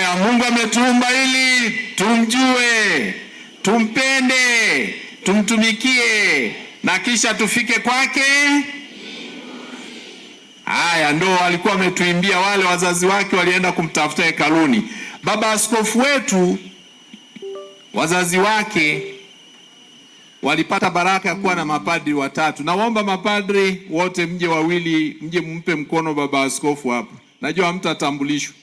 Haya, Mungu ametuumba ili tumjue, tumpende, tumtumikie na kisha tufike kwake. Haya ndo walikuwa wametuimbia wale wazazi wake walienda kumtafuta hekaluni. Baba askofu wetu, wazazi wake walipata baraka ya kuwa na mapadri watatu. Naomba mapadri wote mje wawili, mje mumpe mkono baba askofu hapa. Najua hamtatambulishwa.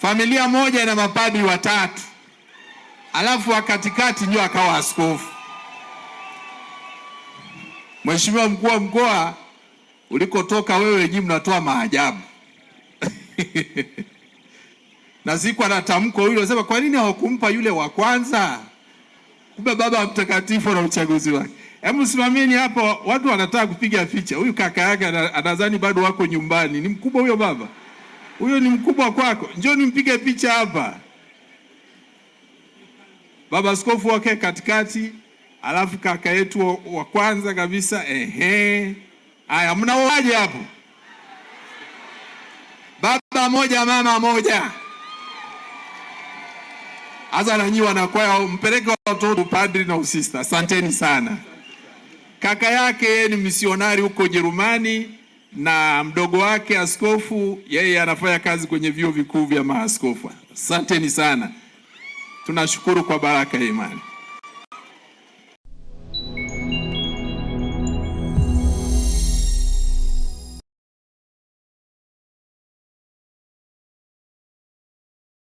Familia moja ina mapadri watatu, alafu wa katikati ndio akawa askofu. Mheshimiwa mkuu wa mkoa, ulikotoka wewe nyinyi mnatoa maajabu. Na siku anatamko yule anasema kwa nini hawakumpa yule wa kwanza? Kumbe baba mtakatifu na uchaguzi wake. Hebu simamieni hapo, watu wanataka kupiga picha. Huyu kaka yake anadhani bado wako nyumbani. Ni mkubwa huyo baba. Huyo ni mkubwa kwako. Njoo nimpige picha hapa. Baba askofu wake katikati, alafu kaka yetu wa kwanza kabisa. Haya, mnaoaje hapo? Baba moja mama moja. Aza na nyi wanakwaya mpeleke watoto padri na usista. Asanteni sana. Kaka yake ni misionari huko Jerumani na mdogo wake askofu, yeye anafanya kazi kwenye vyuo vikuu vya maaskofu. Asanteni sana. Tunashukuru kwa baraka ya imani.